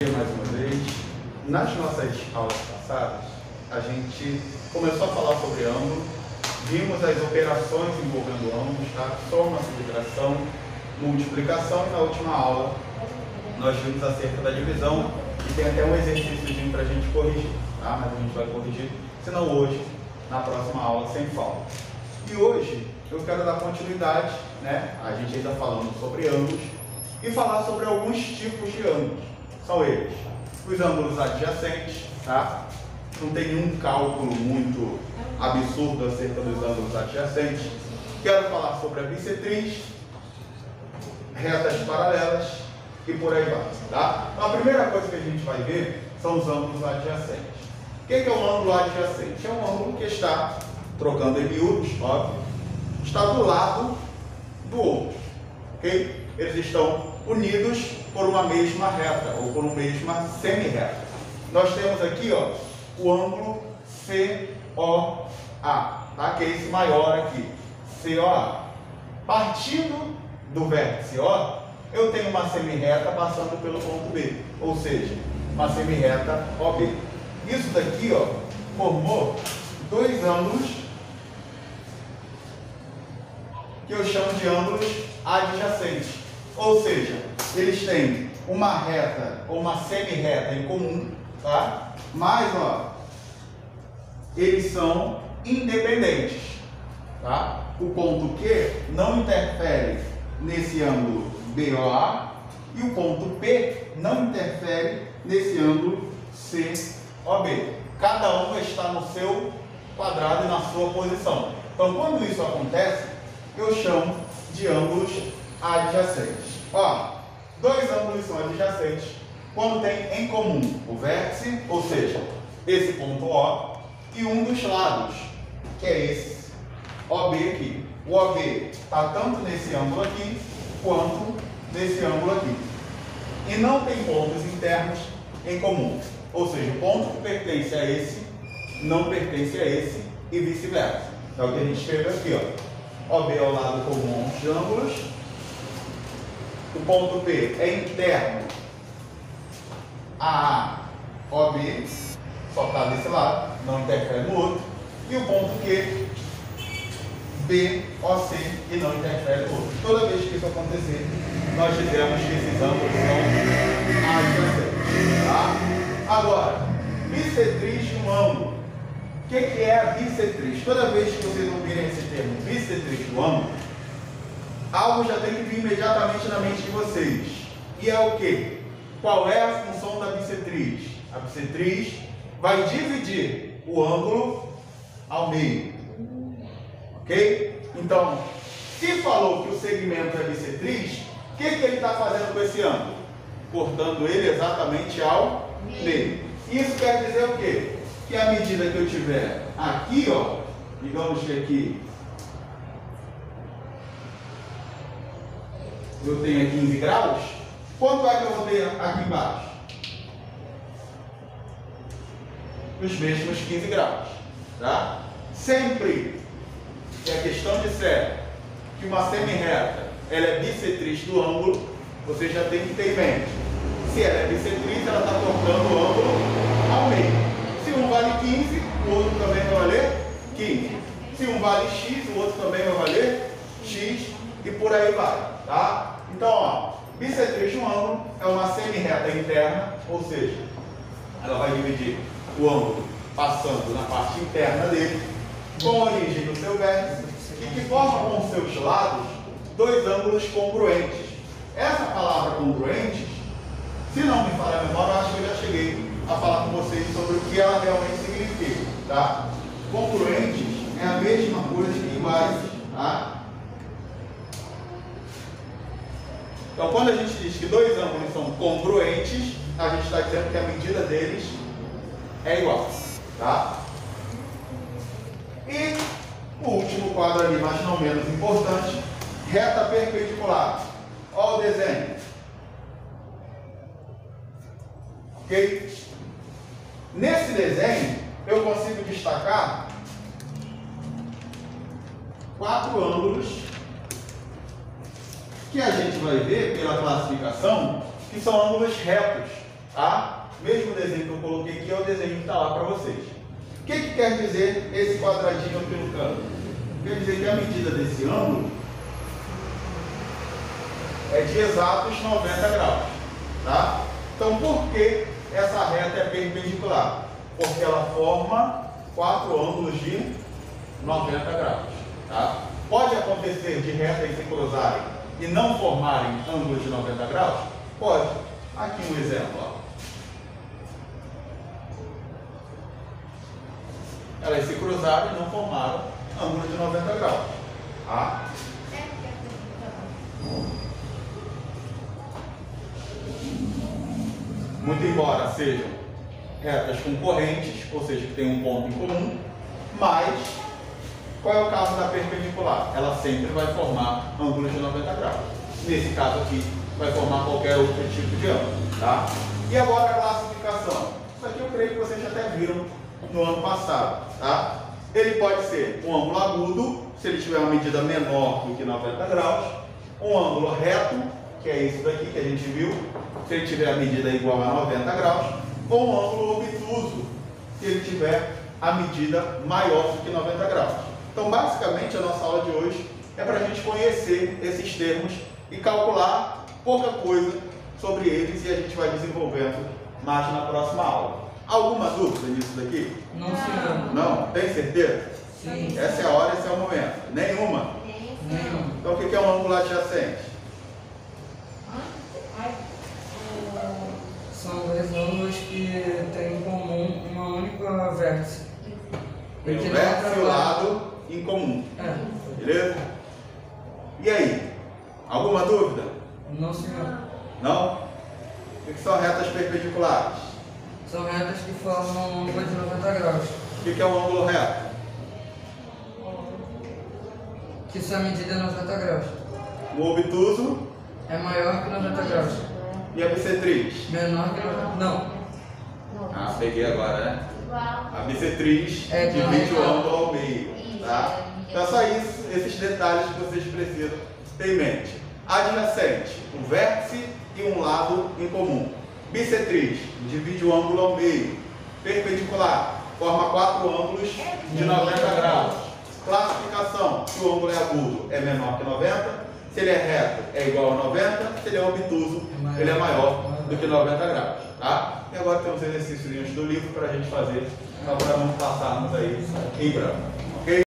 Mais uma vez, nas nossas aulas passadas, a gente começou a falar sobre ângulo, vimos as operações envolvendo ângulos, tá? Soma, subtração, multiplicação, e na última aula nós vimos acerca da divisão, e tem até um exercício para a gente corrigir, tá? Mas a gente vai corrigir, senão hoje, na próxima aula, sem falta. E hoje eu quero dar continuidade, né? A gente ainda falando sobre ângulos, e falar sobre alguns tipos de ângulos. São eles: os ângulos adjacentes, tá? Não tem nenhum cálculo muito absurdo acerca dos ângulos adjacentes. Quero falar sobre a bissetriz, retas paralelas e por aí vai, tá? Então, a primeira coisa que a gente vai ver são os ângulos adjacentes. O que é um ângulo adjacente? É um ângulo que está, trocando em miúdos, óbvio, está do lado do outro, ok? Eles estão unidos por uma mesma reta, ou por uma mesma semi-reta. Nós temos aqui, ó, o ângulo COA, tá? Que é esse maior aqui, COA. Partindo do vértice O, eu tenho uma semi-reta passando pelo ponto B, ou seja, uma semi-reta OB. Isso daqui, ó, formou dois ângulos que eu chamo de ângulos adjacentes. Ou seja, eles têm uma reta ou uma semi-reta em comum, tá? Mas, ó, eles são independentes, tá? O ponto Q não interfere nesse ângulo BOA e o ponto P não interfere nesse ângulo COB. Cada um está no seu quadrado e na sua posição. Então, quando isso acontece, eu chamo de ângulos adjacentes. Ó, dois ângulos são adjacentes quando tem em comum o vértice, ou seja, esse ponto O, e um dos lados, que é esse OB aqui. O OB está tanto nesse ângulo aqui, quanto nesse ângulo aqui. E não tem pontos internos em comum. Ou seja, o ponto que pertence a esse, não pertence a esse, e vice-versa. É o que a gente escreveu aqui, ó. OB é o lado comum dos ângulos. O ponto P é interno a OB, só está desse lado, não interfere no outro. E o ponto Q, BOC, e não interfere no outro. Toda vez que isso acontecer, nós dizemos que esses ângulos são adjacentes, tá? Agora, bissetriz de um ângulo. O que é a bissetriz? Toda vez que vocês ouvirem esse termo, bissetriz do ângulo, algo já tem que vir imediatamente na mente de vocês. E é o quê? Qual é a função da bissetriz? A bissetriz vai dividir o ângulo ao meio. Ok? Então, se falou que o segmento é bissetriz, o que ele está fazendo com esse ângulo? Cortando ele exatamente ao meio. Isso quer dizer o quê? Que à medida que eu tiver aqui, ó, digamos que aqui eu tenho 15 graus, quanto é que eu vou ter aqui embaixo? Os mesmos 15 graus, tá? Sempre que a questão disser que uma semi-reta ela é bissetriz do ângulo, você já tem que ter em mente. Se ela é bissetriz, ela está cortando o ângulo ao meio. Se um vale 15, o outro também vai valer 15. Se um vale X, o outro também vai valer X, e por aí vai, tá? Então, ó, bissetriz de um ângulo é uma semi-reta interna, ou seja, ela vai dividir o ângulo passando na parte interna dele, com a origem do seu vértice, e que forma com seus lados dois ângulos congruentes. Essa palavra congruentes, se não me falha a memória, eu acho que eu já cheguei a falar com vocês sobre o que ela realmente significa, tá? Congruentes é a mesma coisa que iguais, tá? Então, quando a gente diz que dois ângulos são congruentes, a gente está dizendo que a medida deles é igual, tá? E o último quadro ali, mas não menos importante, reta perpendicular. Olha o desenho. Ok? Nesse desenho, eu consigo destacar 4 ângulos que a gente vai ver pela classificação que são ângulos retos, tá? que é o desenho que está lá para vocês. O que quer dizer esse quadradinho aqui no canto? Quer dizer que a medida desse ângulo é de exatos 90 graus. Tá? Então, por que essa reta é perpendicular? Porque ela forma 4 ângulos de 90 graus. Tá? Pode acontecer de retas se cruzarem e não formarem ângulos de 90 graus? Pode. Aqui um exemplo. Ó. Elas se cruzaram e não formaram ângulo de 90 graus. Tá? Muito embora sejam retas concorrentes, ou seja, que tem um ponto em comum, mas qual é o caso da perpendicular? Ela sempre vai formar ângulos de 90 graus. Nesse caso aqui, vai formar qualquer outro tipo de ângulo. Tá? E agora a classificação. Isso aqui eu creio que vocês até viram no ano passado. Tá? Ele pode ser um ângulo agudo, se ele tiver uma medida menor do que 90 graus, um ângulo reto, que é isso daqui que a gente viu, se ele tiver a medida igual a 90 graus, ou um ângulo obtuso, se ele tiver a medida maior do que 90 graus. Então, basicamente, a nossa aula de hoje é para a gente conhecer esses termos e calcular pouca coisa sobre eles, e a gente vai desenvolvendo mais na próxima aula. Alguma dúvida nisso daqui? Não, senhor. Não? Tem certeza? Sim. Essa é a hora, esse é o momento. Nenhuma? Nenhum. Então, o que é um ângulo adjacente? São dois ângulos que têm em comum uma única vértice. Tem o vértice e o lado em comum. Beleza? E aí? Alguma dúvida? Não, senhor. Não? O que são retas perpendiculares? São retas que formam um ângulo de 90 graus. O que é um ângulo reto? Que sua medida é 90 graus. O obtuso É maior que 90 graus. e a bissetriz? Menor que 90 graus. Não. Ah, peguei agora, né? A bissetriz É, divide o não. ângulo ao meio. Tá? Então, só isso, esses detalhes que vocês precisam ter em mente. Adjacente, um vértice e um lado em comum. Bissetriz, divide o ângulo ao meio. Perpendicular, forma 4 ângulos de 90 graus. Classificação, se o ângulo é agudo, é menor que 90. Se ele é reto, é igual a 90. Se ele é obtuso, ele é maior do que 90 graus. Tá? E agora temos exercícios do livro para a gente fazer, para não passarmos aí em branco.